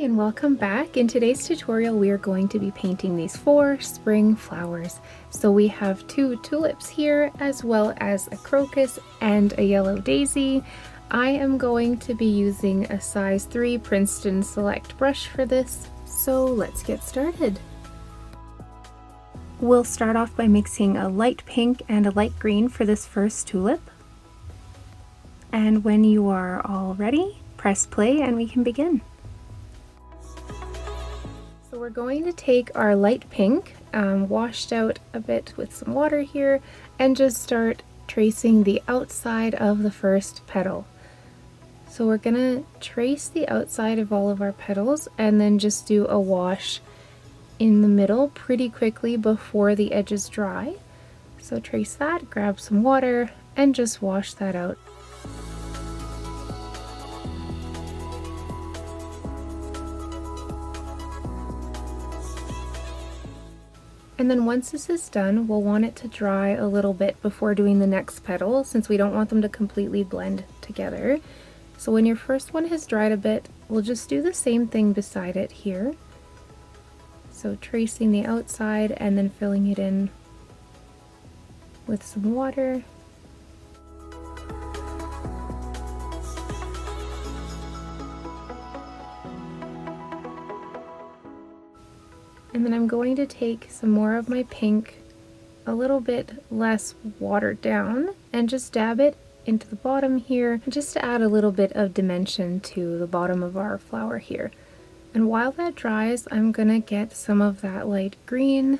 and welcome back. In today's tutorial we are going to be painting these 4 spring flowers. So we have 2 tulips here as well as a crocus and a yellow daisy. I am going to be using a size 3 Princeton Select brush for this, so let's get started. We'll start off by mixing a light pink and a light green for this first tulip. And when you are all ready, press play and we can begin. So we're going to take our light pink, washed out a bit with some water here, and just start tracing the outside of the first petal. So we're gonna trace the outside of all of our petals and then just do a wash in the middle pretty quickly before the edges dry. So trace that, grab some water, and just wash that out. And then once this is done, we'll want it to dry a little bit before doing the next petal, since we don't want them to completely blend together. So when your first one has dried a bit, we'll just do the same thing beside it here. So tracing the outside and then filling it in with some water. And then I'm going to take some more of my pink, a little bit less watered down, and just dab it into the bottom here, just to add a little bit of dimension to the bottom of our flower here. And while that dries, I'm gonna get some of that light green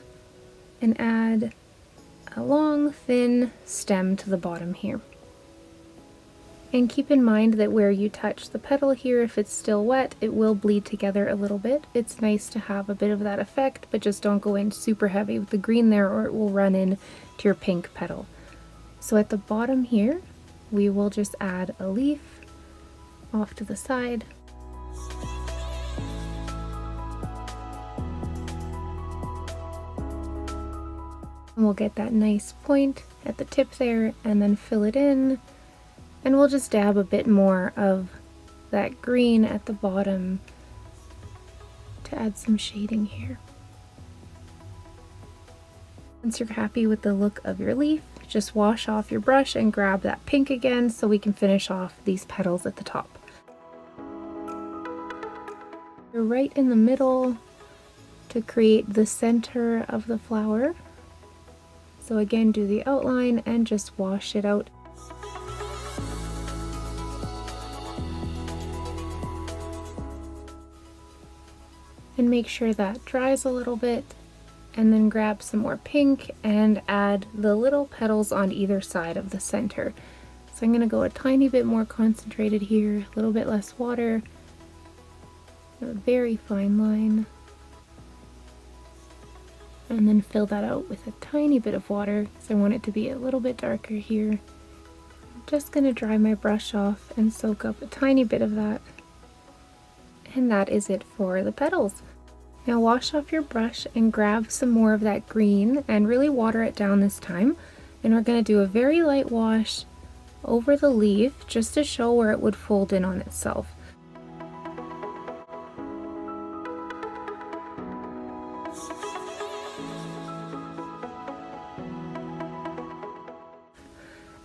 and add a long, thin stem to the bottom here. And keep in mind that where you touch the petal here, if it's still wet, it will bleed together a little bit. It's nice to have a bit of that effect, but just don't go in super heavy with the green there or it will run in to your pink petal. So at the bottom here, we will just add a leaf off to the side. And we'll get that nice point at the tip there and then fill it in. And we'll just dab a bit more of that green at the bottom to add some shading here. Once you're happy with the look of your leaf, just wash off your brush and grab that pink again so we can finish off these petals at the top. You're right in the middle to create the center of the flower. So again, do the outline and just wash it out. And make sure that dries a little bit, and then grab some more pink and add the little petals on either side of the center. So I'm going to go a tiny bit more concentrated here, a little bit less water, a very fine line, and then fill that out with a tiny bit of water because I want it to be a little bit darker here. I'm just going to dry my brush off and soak up a tiny bit of that. And that is it for the petals. Now wash off your brush and grab some more of that green and really water it down this time. And we're going to do a very light wash over the leaf just to show where it would fold in on itself.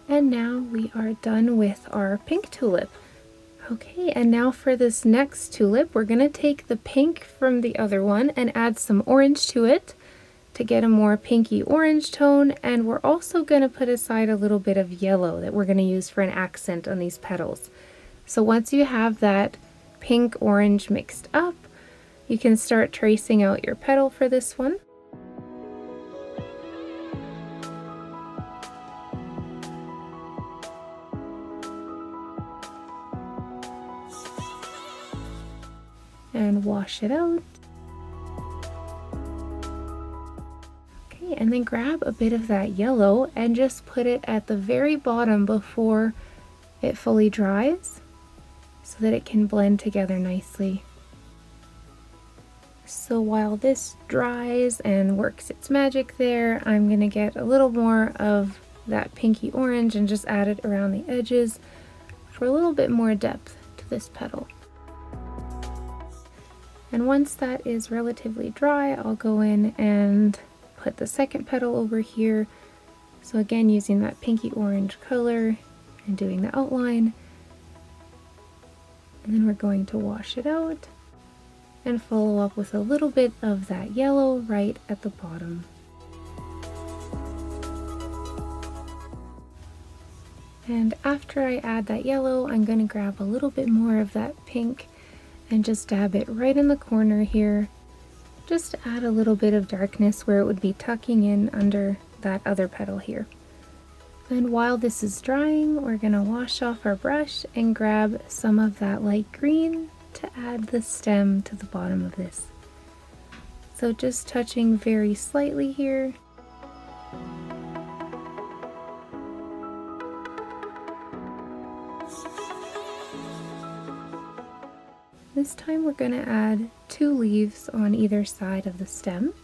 And now we are done with our pink tulip. Okay, and now for this next tulip, we're going to take the pink from the other one and add some orange to it to get a more pinky orange tone, and we're also going to put aside a little bit of yellow that we're going to use for an accent on these petals. So once you have that pink orange mixed up, you can start tracing out your petal for this one. And wash it out. Okay, and then grab a bit of that yellow and just put it at the very bottom before it fully dries so that it can blend together nicely. So while this dries and works its magic there, I'm gonna get a little more of that pinky orange and just add it around the edges for a little bit more depth to this petal. And once that is relatively dry, I'll go in and put the second petal over here. So again, using that pinky orange color and doing the outline. And then we're going to wash it out and follow up with a little bit of that yellow right at the bottom. And after I add that yellow, I'm going to grab a little bit more of that pink and just dab it right in the corner here, just to add a little bit of darkness where it would be tucking in under that other petal here. And while this is drying, we're going to wash off our brush and grab some of that light green to add the stem to the bottom of this. So just touching very slightly here. This time we're going to add 2 leaves on either side of the stem.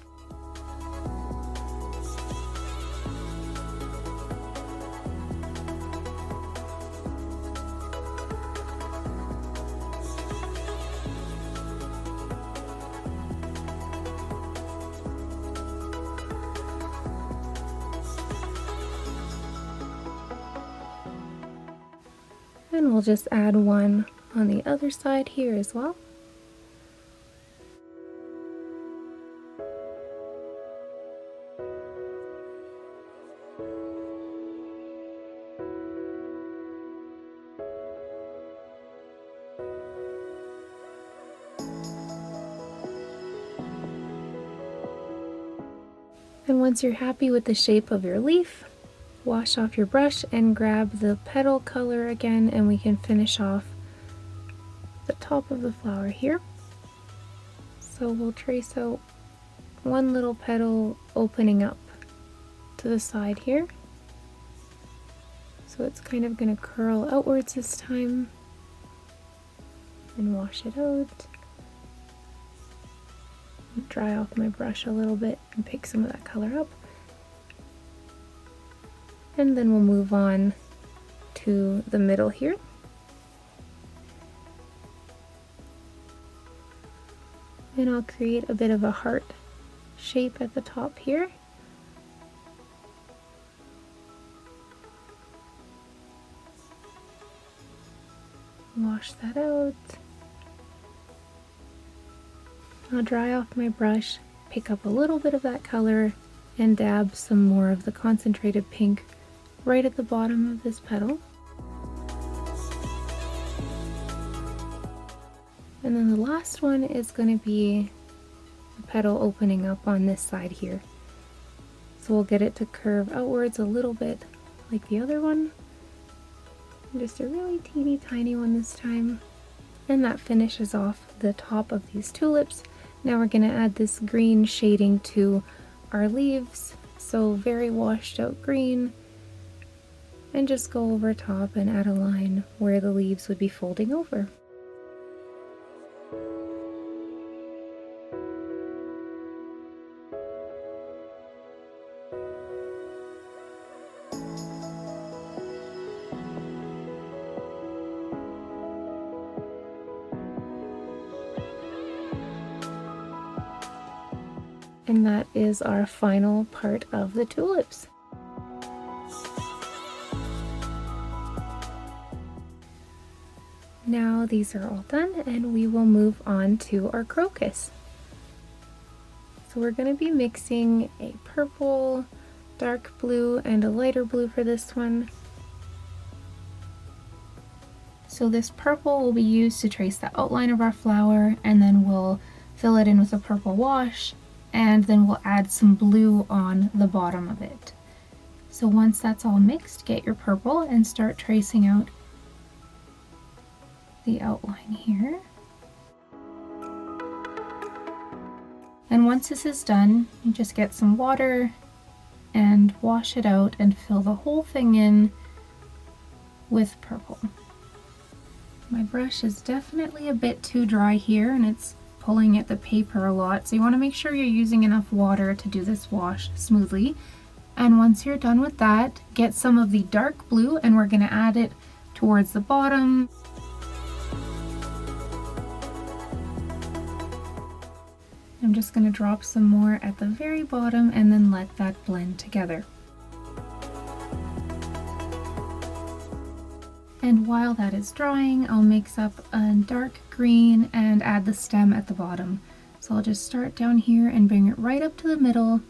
And we'll just add one on the other side here as well. And once you're happy with the shape of your leaf, wash off your brush and grab the petal color again, and we can finish off the top of the flower here. So we'll trace out one little petal opening up to the side here. So it's kind of going to curl outwards this time, and wash it out. Dry off my brush a little bit and pick some of that color up. And then we'll move on to the middle here. And I'll create a bit of a heart shape at the top here. Wash that out. I'll dry off my brush, pick up a little bit of that color, and dab some more of the concentrated pink right at the bottom of this petal. And then the last one is going to be the petal opening up on this side here. So we'll get it to curve outwards a little bit like the other one. Just a really teeny tiny one this time. And that finishes off the top of these tulips. Now we're going to add this green shading to our leaves. So very washed out green. And just go over top and add a line where the leaves would be folding over. And that is our final part of the tulips. Now these are all done, and we will move on to our crocus. So we're going to be mixing a purple, dark blue, and a lighter blue for this one. So this purple will be used to trace the outline of our flower, and then we'll fill it in with a purple wash, and then we'll add some blue on the bottom of it. So once that's all mixed, get your purple and start tracing out the outline here. And once this is done, you just get some water and wash it out and fill the whole thing in with purple. My brush is definitely a bit too dry here, and it's pulling at the paper a lot, so you want to make sure you're using enough water to do this wash smoothly. And once you're done with that, get some of the dark blue, and we're going to add it towards the bottom. I'm just going to drop some more at the very bottom and then let that blend together. And while that is drying, I'll mix up a dark green and add the stem at the bottom. So I'll just start down here and bring it right up to the middle,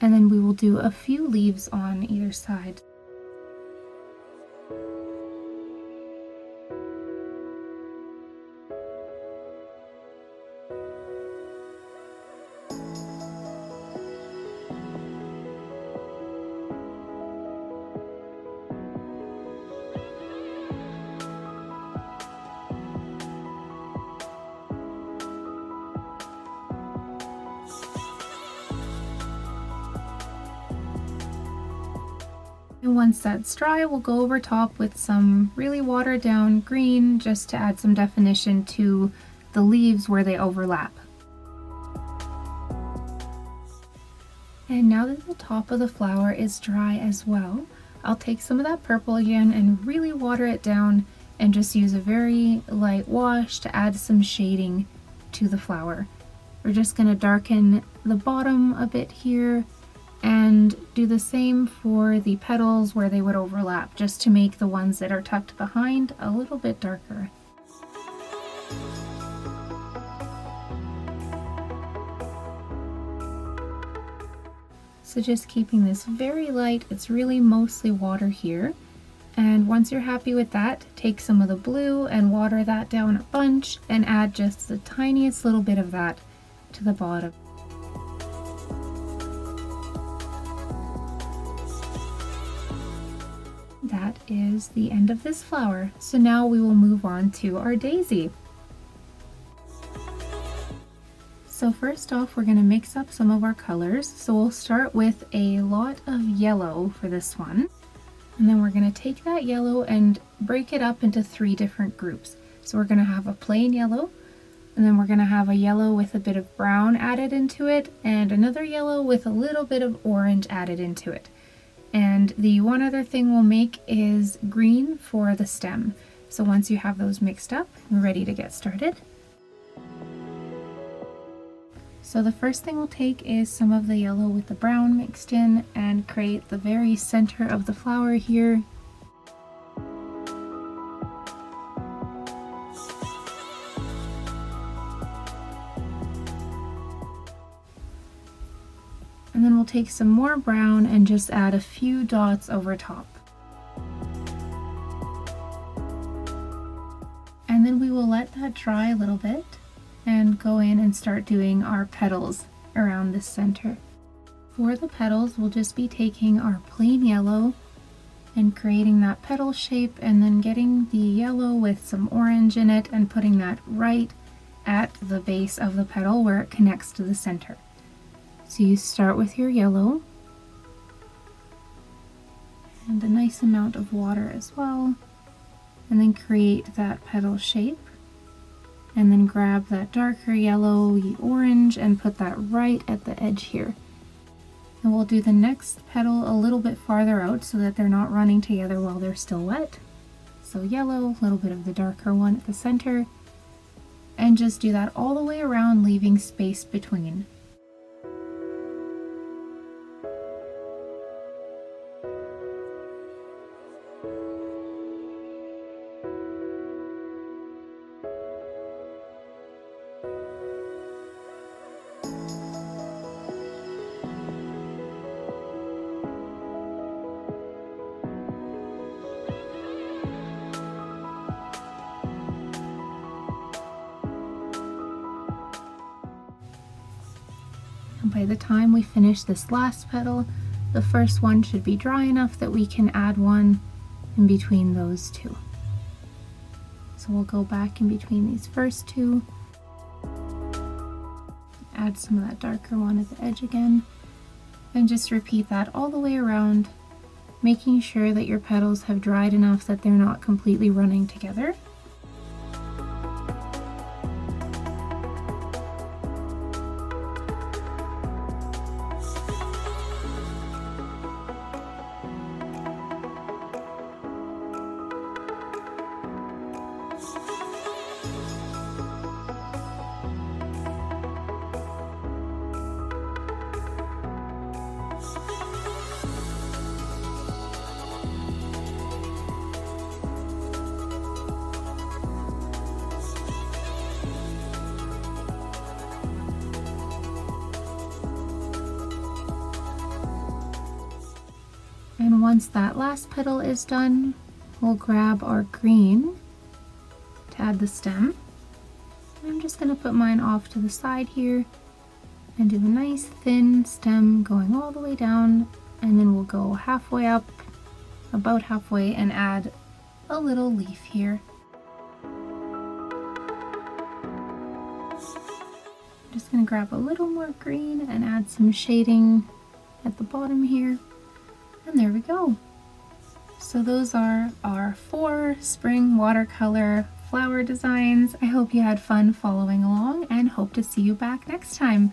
and then we will do a few leaves on either side. And once that's dry, we'll go over top with some really watered down green just to add some definition to the leaves where they overlap. And now that the top of the flower is dry as well, I'll take some of that purple again and really water it down and just use a very light wash to add some shading to the flower. We're just going to darken the bottom a bit here and do the same for the petals where they would overlap, just to make the ones that are tucked behind a little bit darker. So just keeping this very light, it's really mostly water here. And once you're happy with that, take some of the blue and water that down a bunch and add just the tiniest little bit of that to the bottom. That is the end of this flower. So now we will move on to our daisy. So first off, we're going to mix up some of our colors. So we'll start with a lot of yellow for this one. And then we're going to take that yellow and break it up into 3 different groups. So we're going to have a plain yellow, and then we're going to have a yellow with a bit of brown added into it, and another yellow with a little bit of orange added into it. And the one other thing we'll make is green for the stem. So once you have those mixed up, we're ready to get started. So the first thing we'll take is some of the yellow with the brown mixed in and create the very center of the flower here. And then we'll take some more brown and just add a few dots over top. And then we will let that dry a little bit and go in and start doing our petals around this center. For the petals, we'll just be taking our plain yellow and creating that petal shape, and then getting the yellow with some orange in it and putting that right at the base of the petal where it connects to the center. So you start with your yellow and a nice amount of water as well, and then create that petal shape, and then grab that darker yellow, orange, and put that right at the edge here. And we'll do the next petal a little bit farther out so that they're not running together while they're still wet. So yellow, a little bit of the darker one at the center, and just do that all the way around, leaving space between. By the time we finish this last petal, the first one should be dry enough that we can add one in between those two. So we'll go back in between these first two, add some of that darker one at the edge again, and just repeat that all the way around, making sure that your petals have dried enough that they're not completely running together. then once that last petal is done, we'll grab our green to add the stem. I'm just going to put mine off to the side here and do a nice thin stem going all the way down, and then we'll go halfway up, about halfway, and add a little leaf here. I'm just going to grab a little more green and add some shading at the bottom here, and there we go. So those are our 4 spring watercolor flower designs. I hope you had fun following along and hope to see you back next time.